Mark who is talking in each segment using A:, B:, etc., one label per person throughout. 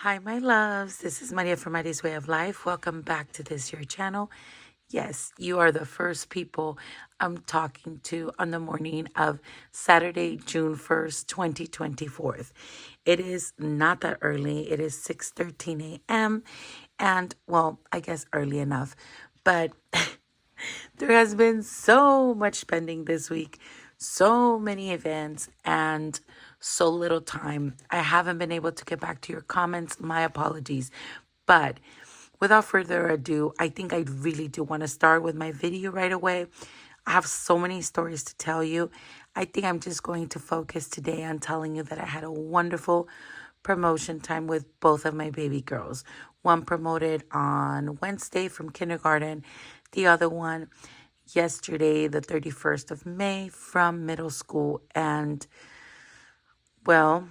A: Hi, my loves. This is Maria from Maria's Way of Life. Welcome back to your channel. Yes, you are the first people I'm talking to on the morning of Saturday, June 1st, 2024. It is not that early. It is 6:13 a.m. And, well, I guess early enough. But there has been so much spending this week, so many events, and so little time. I haven't been able to get back to your comments. My apologies. But without further ado, I think I really do want to start with my video right away. I have so many stories to tell you. I think I'm just going to focus today on telling you that I had a wonderful promotion time with both of my baby girls. One promoted on Wednesday from kindergarten, the other one yesterday, the 31st of May, from middle school. And, well,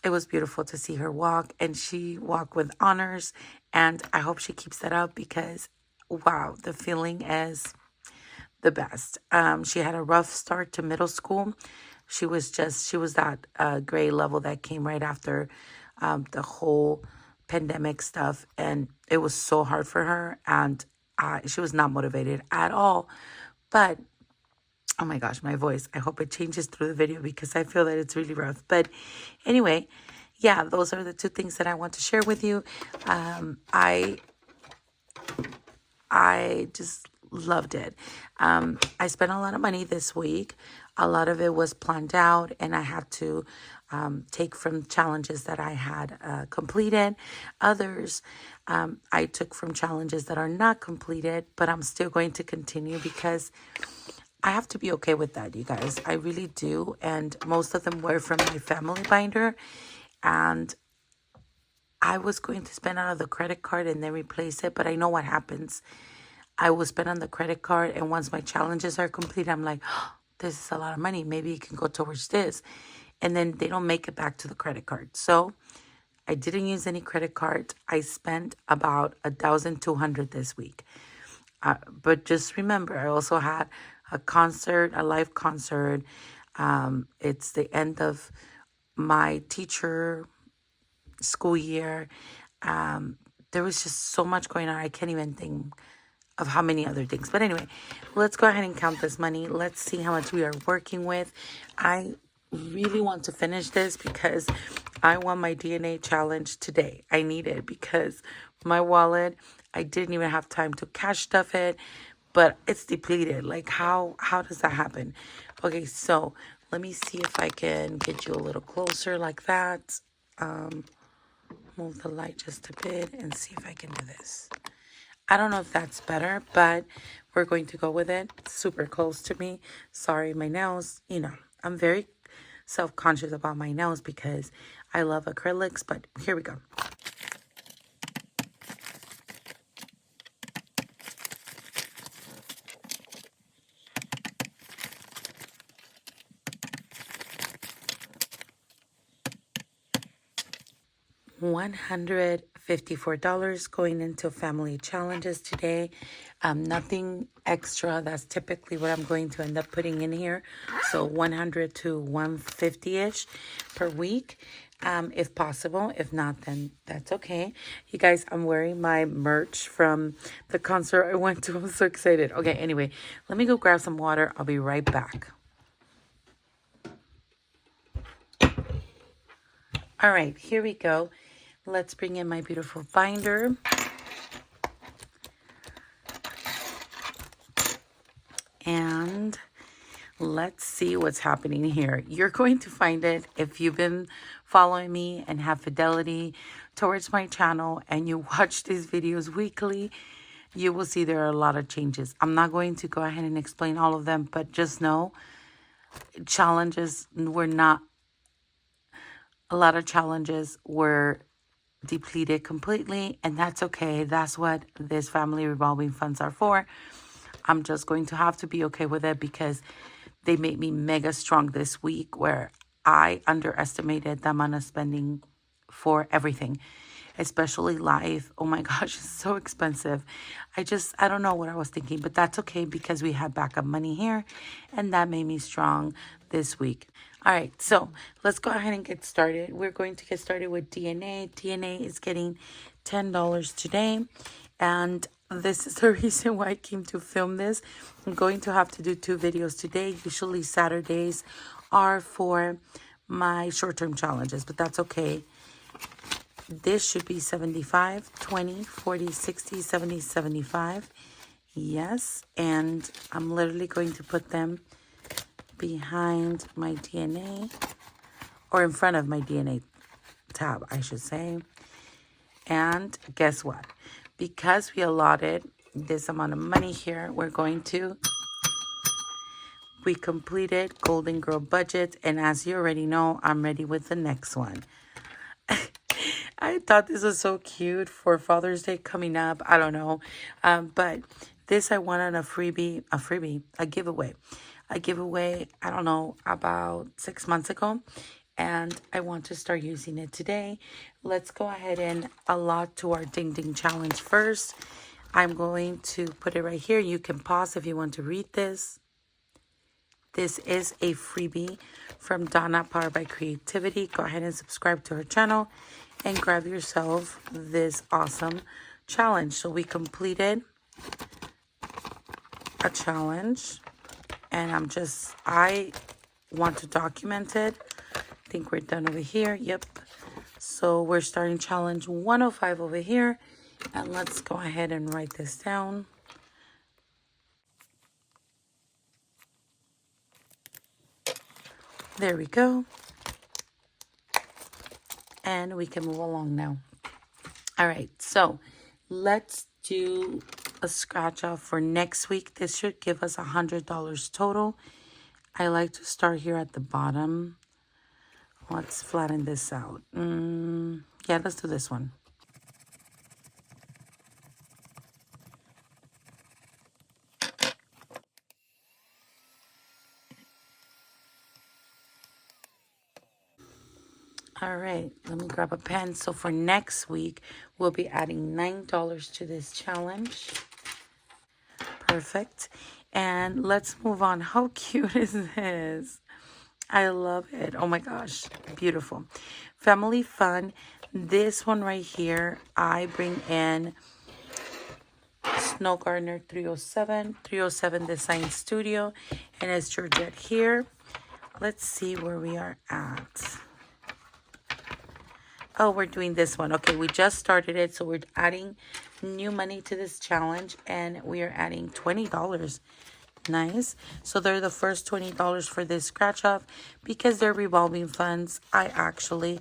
A: it was beautiful to see her walk, and she walked with honors, and I hope she keeps that up because, wow, the feeling is the best. She had a rough start to middle school. She was that grade level that came right after the whole pandemic stuff, and it was so hard for her, and she was not motivated at all. But oh my gosh, my voice. I hope it changes through the video because I feel that it's really rough. But anyway, yeah, those are the two things that I want to share with you. I just loved it. I spent a lot of money this week. A lot of it was planned out, and I had to take from challenges that I had completed. Others I took from challenges that are not completed, but I'm still going to continue because I have to be okay with that, you guys. I really do. And most of them were from my family binder. And I was going to spend out of the credit card and then replace it. But I know what happens. I will spend on the credit card. And once my challenges are complete, I'm like, oh, this is a lot of money. Maybe it can go towards this. And then they don't make it back to the credit card. So I didn't use any credit cards. I spent about $1,200 this week. But just remember, I also had a live concert. It's the end of my teacher school year. There was just so much going on. I can't even think of how many other things. But anyway, let's go ahead and count this money. Let's see how much we are working with. I really want to finish this because I want my DNA challenge today. I need it because my wallet, I didn't even have time to cash stuff it, but it's depleted. Like how does that happen? Okay, so let me see if I can get you a little closer like that. Move the light just a bit and see if I can do this. I don't know if that's better, but we're going to go with it. Super close to me. Sorry, my nails, I'm very self-conscious about my nails because I love acrylics, but here we go. $154 going into family challenges today. Nothing extra. That's typically what I'm going to end up putting in here. So 100 to 150-ish per week, if possible. If not, then that's okay. You guys, I'm wearing my merch from the concert I went to. I'm so excited. Okay, anyway, let me go grab some water. I'll be right back. All right, here we go. Let's bring in my beautiful binder. And let's see what's happening here. You're going to find it if you've been following me and have fidelity towards my channel and you watch these videos weekly. You will see there are a lot of changes. I'm not going to go ahead and explain all of them, but just know a lot of challenges were depleted completely, and that's okay. That's what this family revolving funds are for. I'm just going to have to be okay with it because they made me mega strong this week where I underestimated the amount of spending for everything. especially life. Oh my gosh, it's so expensive. I don't know what I was thinking, but that's okay because we had backup money here and that made me strong this week. All right, so let's go ahead and get started. We're going to get started with DNA. DNA is getting $10 today. And this is the reason why I came to film this. I'm going to have to do 2 videos today. Usually Saturdays are for my short-term challenges, but that's okay. This should be 75, 20, 40, 60, 70, 75. Yes, and I'm literally going to put them behind my DNA, or in front of my DNA tab, I should say. And guess what? Because we allotted this amount of money here, we completed Golden Girl budget. And as you already know, I'm ready with the next one. I thought this was so cute for Father's Day coming up. I don't know. But this I won on a giveaway. A giveaway, I don't know, about 6 months ago. And I want to start using it today. Let's go ahead and allot to our Ding Ding Challenge first. I'm going to put it right here. You can pause if you want to read this. This is a freebie from Donna, Powered by Creativity. Go ahead and subscribe to her channel and grab yourself this awesome challenge. So we completed a challenge, and I want to document it. I think we're done over here. Yep. So we're starting challenge 105 over here, and let's go ahead and write this down. There we go. And we can move along now. All right, so let's do a scratch off for next week. This should give us $100 total. I like to start here at the bottom. Let's flatten this out. Yeah, let's do this one. All right, let me grab a pen. So for next week, we'll be adding $9 to this challenge. Perfect. And let's move on. How cute is this? I love it. Oh my gosh, beautiful. Family fun. This one right here, I bring in Snow Gardener 307 Design Studio, and it's Georgette here. Let's see where we are at. Oh, we're doing this one. Okay, we just started it, so we're adding new money to this challenge, and we are adding $20. Nice. So they're the first $20 for this scratch off. Because they're revolving funds, I actually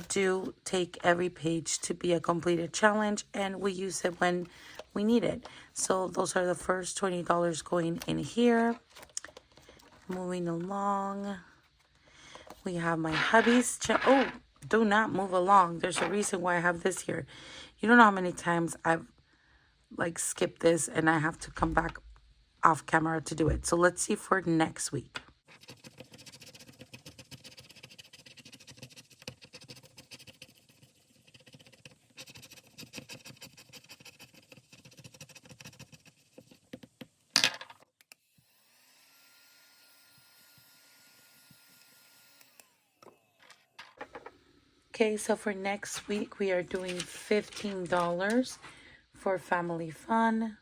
A: do take every page to be a completed challenge, and we use it when we need it. So those are the first $20 going in here. Moving along, we have my hubby's oh, do not move along. There's a reason why I have this here. You don't know how many times I've skipped this and I have to come back off camera to do it. So let's see for next week. Okay, so for next week, we are doing $15 for family fun.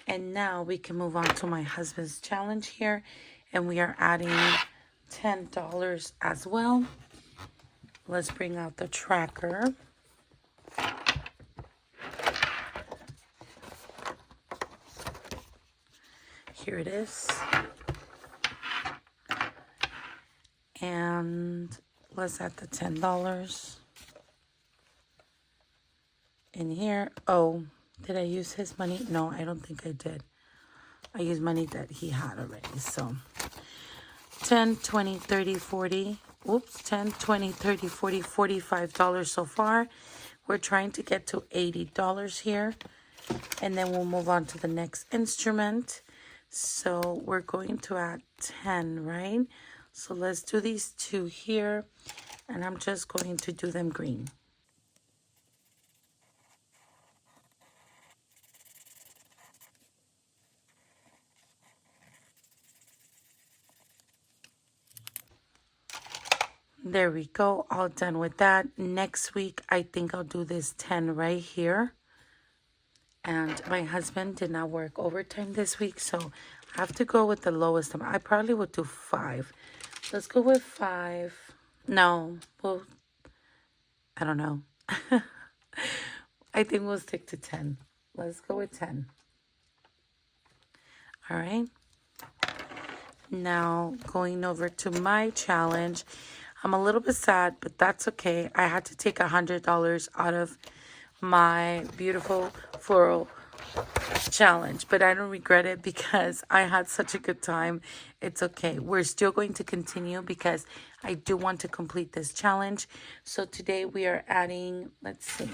A: And now we can move on to my husband's challenge here. And we are adding $10 as well. Let's bring out the tracker. Here it is. And let's add the $10 in here. Oh, did I use his money? No, I don't think I did. I used money that he had already. So 10, 20, 30, 40. Oops, 10, 20, 30, 40, $45 so far. We're trying to get to $80 here. And then we'll move on to the next instrument. So we're going to add 10, right? So let's do these two here. And I'm just going to do them green. There we go. All done with that. Next week, I think I'll do this 10 right here. And my husband did not work overtime this week, so I have to go with the lowest amount. I probably would do 5. Let's go with 5. No, well, I don't know. I think we'll stick to 10. Let's go with 10. All right. Now, going over to my challenge. I'm a little bit sad, but that's okay. I had to take $100 out of my beautiful floral challenge, but I don't regret it because I had such a good time. It's okay. We're still going to continue because I do want to complete this challenge. So today we are adding, let's see,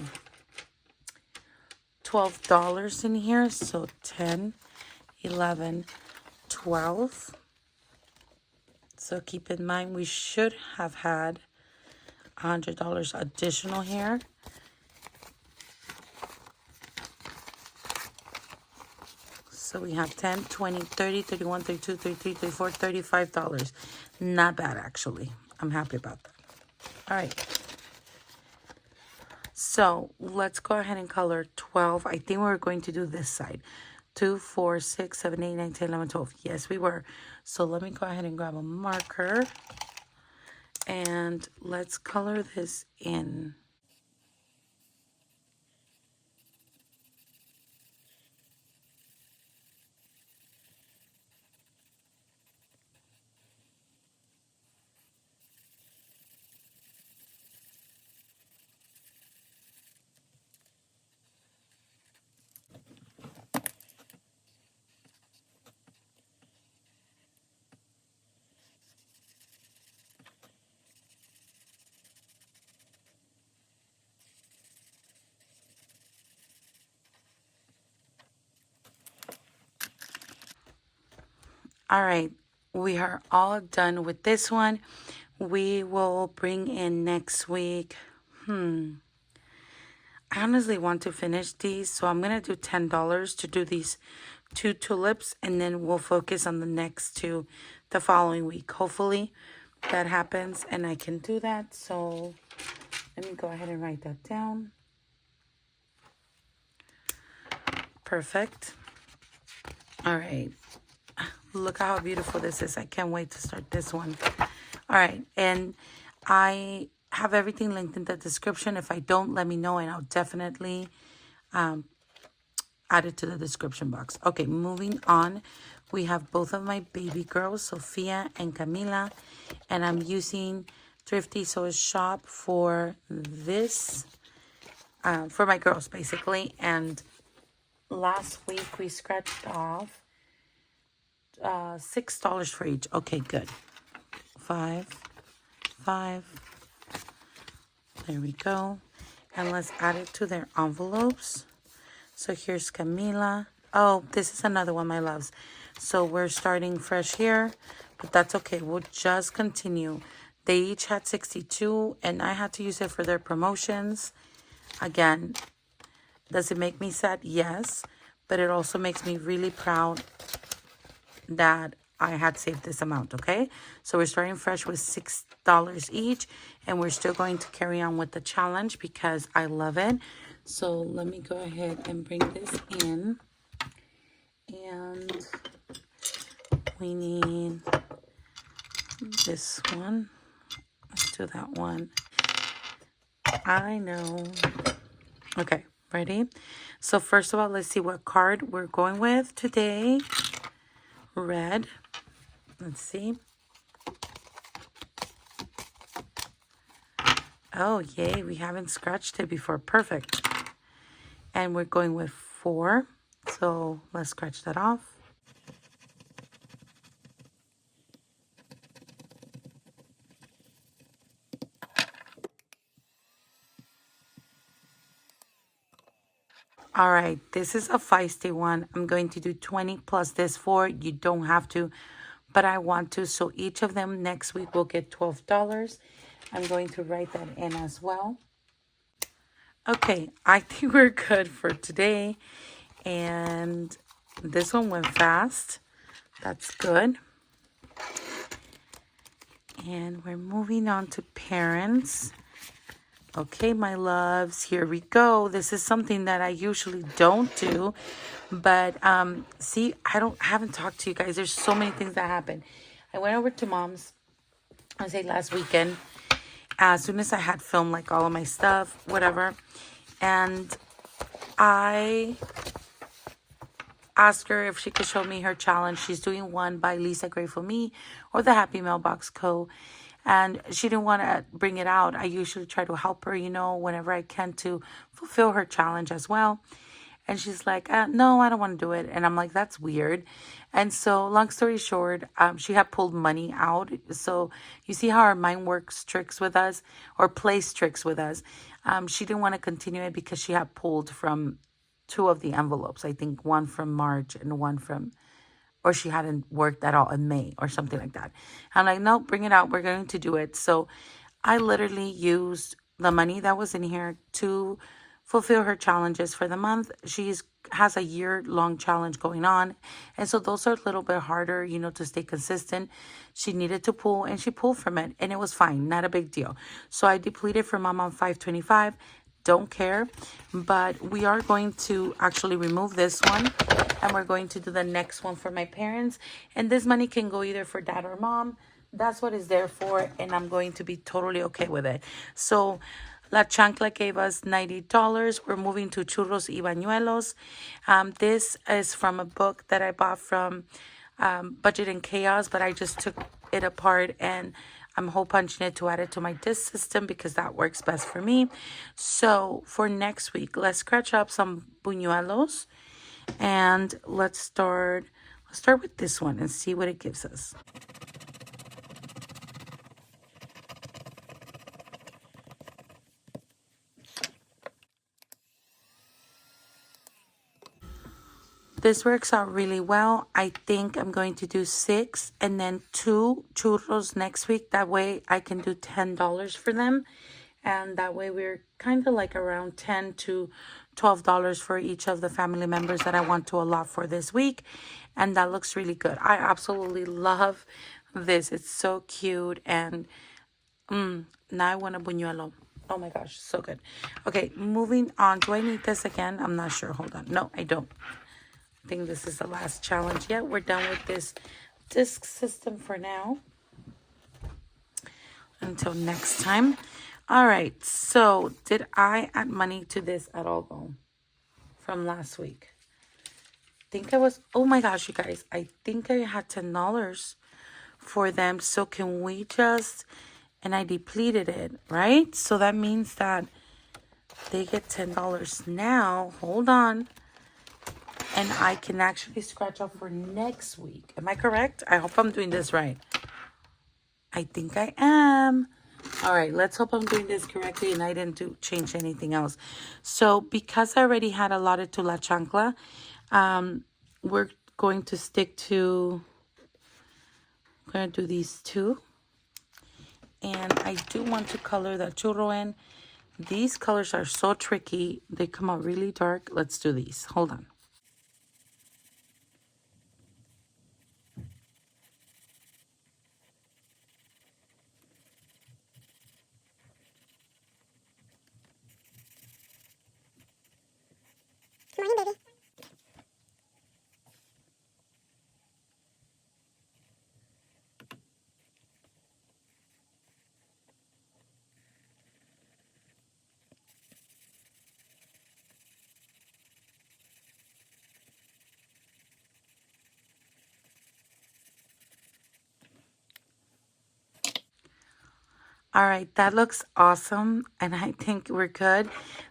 A: $12 in here. So 10, 11, 12. So keep in mind, we should have had $100 additional here. So we have 10, 20, 30, 31, 32, 33, 34, $35. Not bad, actually. I'm happy about that. All right. So let's go ahead and color 12. I think we're going to do this side. 2, 4, 6, 7, 8, 9, 10, 11, 12. Yes, we were. So let me go ahead and grab a marker. And let's color this in. All right, we are all done with this one. We will bring in next week. I honestly want to finish these, so I'm going to do $10 to do these 2 tulips, and then we'll focus on the next 2 the following week. Hopefully that happens and I can do that. So let me go ahead and write that down. Perfect. All right. Look how beautiful this is. I can't wait to start this one. All right. And I have everything linked in the description. If I don't, let me know and I'll definitely add it to the description box. Okay, moving on. We have both of my baby girls, Sophia and Camila. And I'm using Thrifty Sew Shop for this, for my girls, basically. And last week we scratched off $6 for each. Okay, good. 5, 5. There we go. And let's add it to their envelopes. So here's Camila. Oh, this is another one, my loves. So we're starting fresh here, but that's okay. We'll just continue. They each had 62, and I had to use it for their promotions. Again, does it make me sad? Yes, but it also makes me really proud that I had saved this amount, okay? So we're starting fresh with $6 each, and we're still going to carry on with the challenge because I love it. So let me go ahead and bring this in. And we need this one. Let's do that one. I know. Okay, ready? So first of all, let's see what card we're going with today. Red. Let's see. Oh, yay. We haven't scratched it before. Perfect. And we're going with 4. So let's scratch that off. All right. This is a feisty one. I'm going to do 20 plus this 4. You don't have to, but I want to. So each of them next week will get $12. I'm going to write that in as well. Okay, I think we're good for today. And this one went fast. That's good. And we're moving on to parents. Okay, my loves, here we go. This is something that I usually don't do. But see, haven't talked to you guys. There's so many things that happen. I went over to mom's, I say last weekend, as soon as I had filmed like all of my stuff, whatever. And I asked her if she could show me her challenge. She's doing one by Lisa Grateful Me or the Happy Mailbox Co. And she didn't want to bring it out. I usually try to help her, whenever I can to fulfill her challenge as well. And she's like, no, I don't want to do it. And I'm like, that's weird. And so long story short, she had pulled money out. So you see how our mind works tricks with us or plays tricks with us. She didn't want to continue it because she had pulled from two of the envelopes. I think one from March and one from, or she hadn't worked at all in May or something like that. I'm like, no, bring it out. We're going to do it. So I literally used the money that was in here to fulfill her challenges for the month. She has a year-long challenge going on. And so those are a little bit harder, to stay consistent. She needed to pull, and she pulled from it. And it was fine. Not a big deal. So I depleted for Mom on 525. Don't care. But we are going to actually remove this one. And we're going to do the next one for my parents. And this money can go either for dad or mom. That's what it's there for. And I'm going to be totally okay with it. So La Chancla gave us $90. We're moving to Churros y Bañuelos. This is from a book that I bought from Budget and Chaos, but I just took it apart and I'm hole punching it to add it to my disc system because that works best for me. So for next week, let's scratch up some buñuelos and let's start with this one and see what it gives us. This works out really well. I think I'm going to do 6 and then 2 churros next week. That way I can do $10 for them. And that way we're kind of like around $10 to $12 for each of the family members that I want to allot for this week. And that looks really good. I absolutely love this. It's so cute. And now I want a buñuelo. Oh my gosh, so good. Okay, moving on. Do I need this again? I'm not sure. Hold on. No, I don't. I think this is the last challenge. Yeah, we're done with this disc system for now. Until next time. All right. So did I add money to this at all though? From last week? I think I was, oh my gosh, you guys. I think I had $10 for them. So can we just, and I depleted it, right? So that means that they get $10 now. Hold on. And I can actually scratch off for next week. Am I correct? I hope I'm doing this right. I think I am. All right, let's hope I'm doing this correctly and I didn't change anything else. So because I already had allotted to La Chancla, we're going to stick to, I'm going to do these two. And I do want to color the churro in. These colors are so tricky. They come out really dark. Let's do these. Hold on.
B: Good morning, baby.
A: All right, that looks awesome. And I think we're good.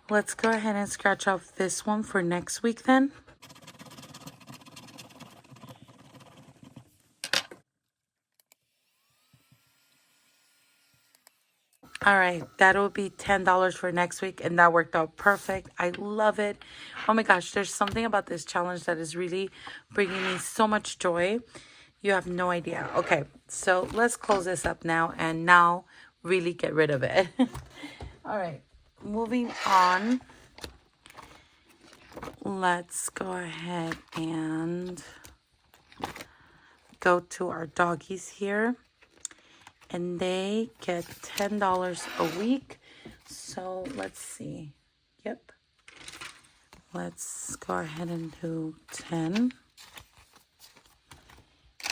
A: Let's go ahead and scratch off this one for next week then. All right, that'll be $10 for next week, and that worked out perfect. I love it. Oh my gosh, there's something about this challenge that is really bringing me so much joy. You have no idea. Okay, so let's close this up now and now really get rid of it. All right, moving on. Let's go ahead and go to our doggies here. and they get $10 a week. So let's see. Yep. Let's go ahead and do 10.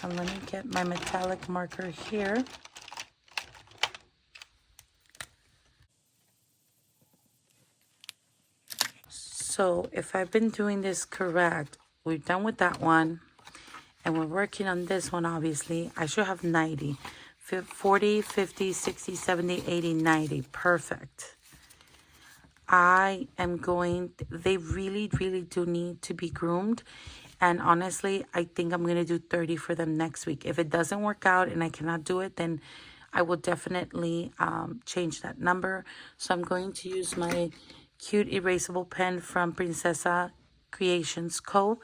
A: And let me get my metallic marker here. So if I've been doing this correct, we're done with that one. And we're working on this one, obviously. I should have 90. 40, 50, 60, 70, 80, 90. Perfect. I am going, they really, really do need to be groomed. And honestly, I think I'm going to do 30 for them next week. If it doesn't work out and I cannot do it, then I will definitely change that number. So I'm going to use my cute erasable pen from Princessa Creations Co.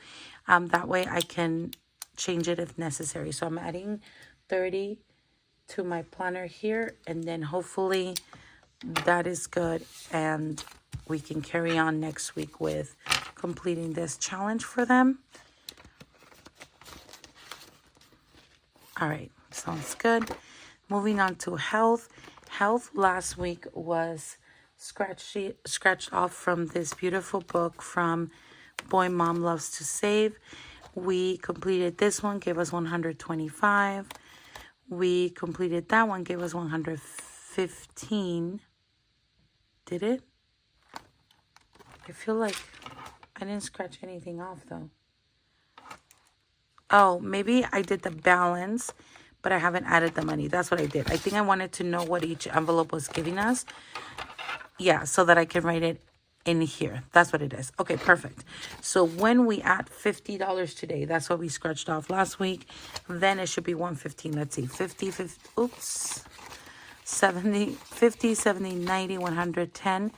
A: That way I can change it if necessary. So I'm adding 30 to my planner here, and then hopefully that is good, and we can carry on next week with completing this challenge for them. All right, sounds good. Moving on to health. Health last week was scratched off from this beautiful book from Boy Mom Loves to Save. We completed this one, gave us 125. We completed that one, gave us 115. Did it? I feel like I didn't scratch anything off though. Oh, maybe I did the balance, but I haven't added the money. That's what I did. I think I wanted to know what each envelope was giving us. Yeah, so that I can write it in here. That's what it is. Okay, perfect. So when we add $50 today, that's what we scratched off last week. Then it should be 115. Let's see. 50, oops. 70, 50, 70, 90, 110,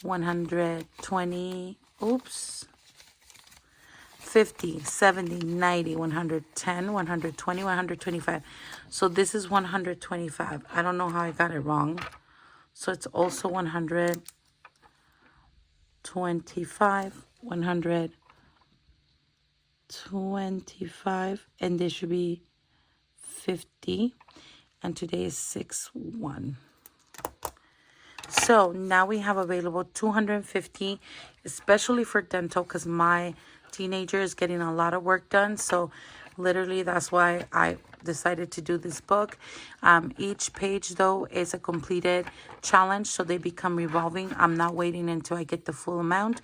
A: 120. Oops. 50, 70, 90, 110, 120, 125. So this is 125. I don't know how I got it wrong. So it's also 125, 125, and this should be 50. And today is 6/1. So now we have available 250, especially for dental, because my teenager is getting a lot of work done. So literally that's why I decided to do this book. Each page though is a completed challenge, so they become revolving. I'm not waiting until I get the full amount,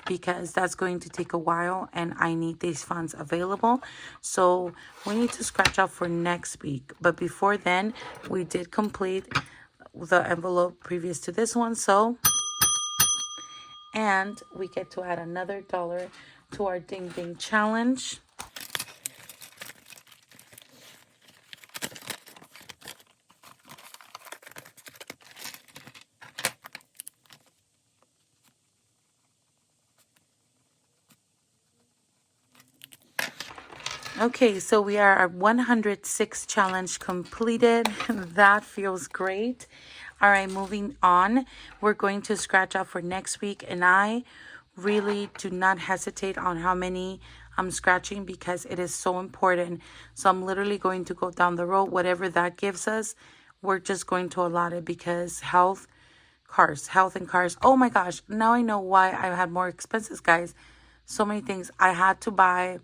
A: because that's going to take a while and I need these funds available. So we need to scratch out for next week. But before then, we did complete the envelope previous to this one. So, and we get to add another $1 to our Ding Ding challenge. Okay, so we are at 106 challenge completed. That feels great. All right, moving on. We're going to scratch out for next week, and I really do not hesitate on how many I'm scratching because it is so important. So I'm literally going to go down the road. Whatever that gives us, we're just going to allot it, because health and cars. Oh my gosh, now I know why I had more expenses, guys. So many things. I had to buy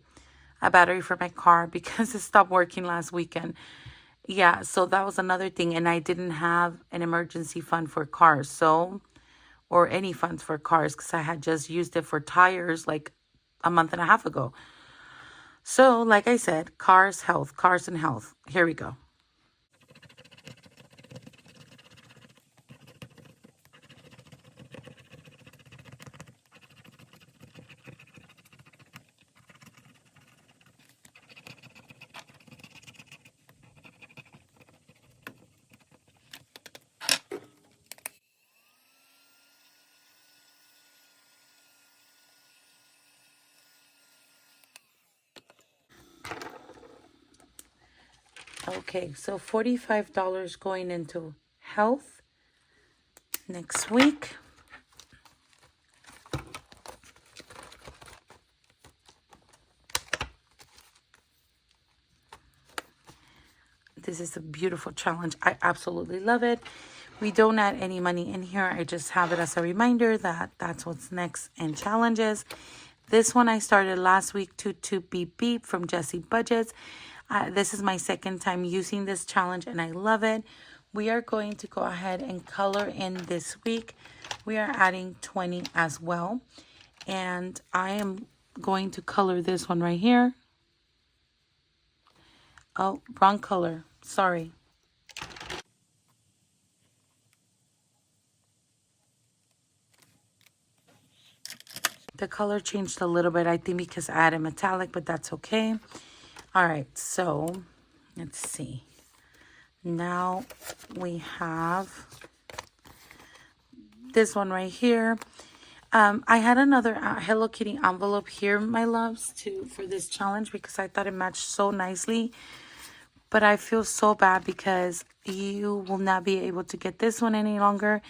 A: a battery for my car because it stopped working last weekend. Yeah, so that was another thing. And I didn't have an emergency fund for cars, or any funds for cars, because I had just used it for tires like a month and a half ago. So like I said, cars and health. Here we go. Okay, so $45 going into health next week. This is a beautiful challenge. I absolutely love it. We don't add any money in here. I just have it as a reminder that that's what's next in challenges. This one I started last week, to Beep Beep from Jessie Budgets. This is my second time using this challenge and I love it. We are going to go ahead and color in this week. We are adding 20 as well. And I am going to color this one right here. Oh, wrong color. Sorry. The color changed a little bit, I think because I added metallic, but that's okay. All right, so let's see. Now we have this one right here. I had another Hello Kitty envelope here, my loves, for this challenge because I thought it matched so nicely. But I feel so bad because you will not be able to get this one any longer.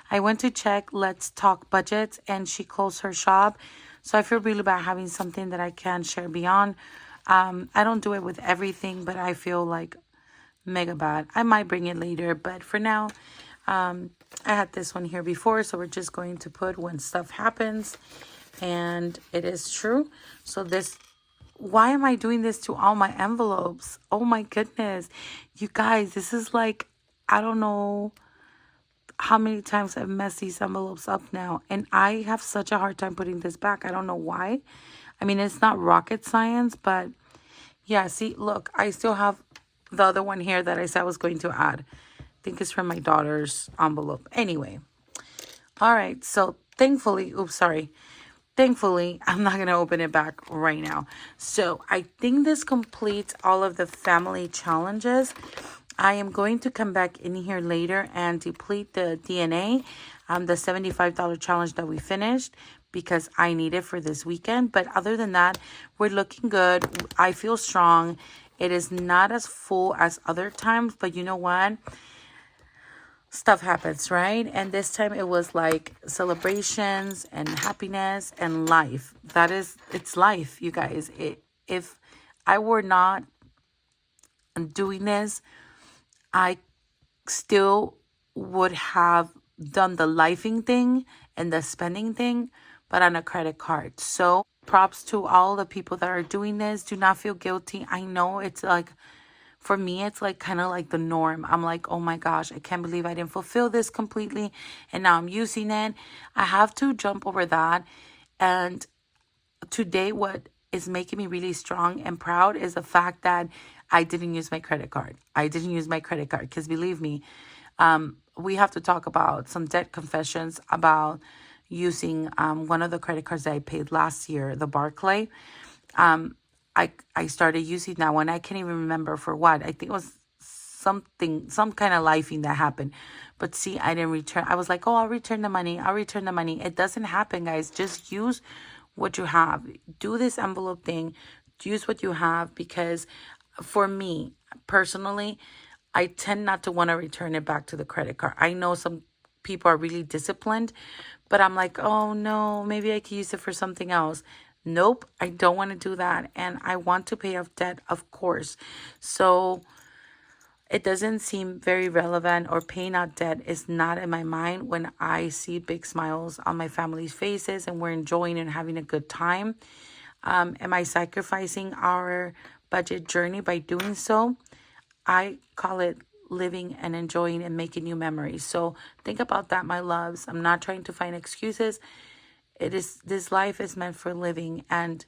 A: I went to check Let's Talk Budgets and she closed her shop. So I feel really bad having something that I can share beyond. I don't do it with everything, but I feel like mega bad. I might bring it later, but for now, I had this one here before. So we're just going to put when stuff happens. And it is true. So this... Why am I doing this to all my envelopes? Oh my goodness. You guys, this is like, I don't know how many times I've messed these envelopes up now. And I have such a hard time putting this back. I don't know why. I mean, it's not rocket science, but yeah, see, look, I still have the other one here that I said I was going to add. I think it's from my daughter's envelope. Anyway. All right. So thankfully, Thankfully, I'm not going to open it back right now. So I think this completes all of the family challenges. I am going to come back in here later and deplete the DNA, the $75 challenge that we finished because I need it for this weekend. But other than that, we're looking good. I feel strong. It is not as full as other times, but you know what? Stuff happens, right? And this time it was like celebrations and happiness and life. It's life, you guys. If I were not doing this, I still would have done the lifing thing and the spending thing, but on a credit card. So props to all the people that are doing this. Do not feel guilty. I know it's like, for me, it's like kind of like the norm. I'm like, oh my gosh, I can't believe I didn't fulfill this completely. And now I'm using it. I have to jump over that. And today, what is making me really strong and proud is the fact that I didn't use my credit card. I didn't use my credit card because believe me, we have to talk about some debt confessions about using one of the credit cards that I paid last year, the Barclay. I started using that one. I can't even remember for what. I think it was some kind of lifing that happened. But see, I didn't return. I was like, oh, I'll return the money. It doesn't happen, guys. Just use what you have. Do this envelope thing. Use what you have because for me, personally, I tend not to want to return it back to the credit card. I know some people are really disciplined, but I'm like, oh no, maybe I can use it for something else. Nope, I don't want to do that. And I want to pay off debt, of course. So it doesn't seem very relevant, or paying out debt is not in my mind when I see big smiles on my family's faces and we're enjoying and having a good time. Am I sacrificing our budget journey by doing so? I call it living and enjoying and making new memories. So think about that, my loves. I'm not trying to find excuses. This life is meant for living. And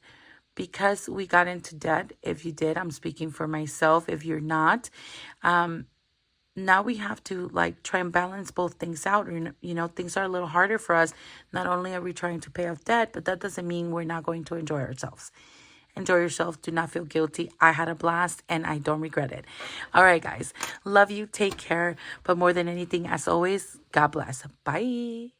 A: because we got into debt, if you did, I'm speaking for myself. If you're not, now we have to like try and balance both things out. You know, things are a little harder for us. Not only are we trying to pay off debt, but that doesn't mean we're not going to enjoy ourselves. Enjoy yourself. Do not feel guilty. I had a blast and I don't regret it. All right, guys. Love you. Take care. But more than anything, as always, God bless. Bye.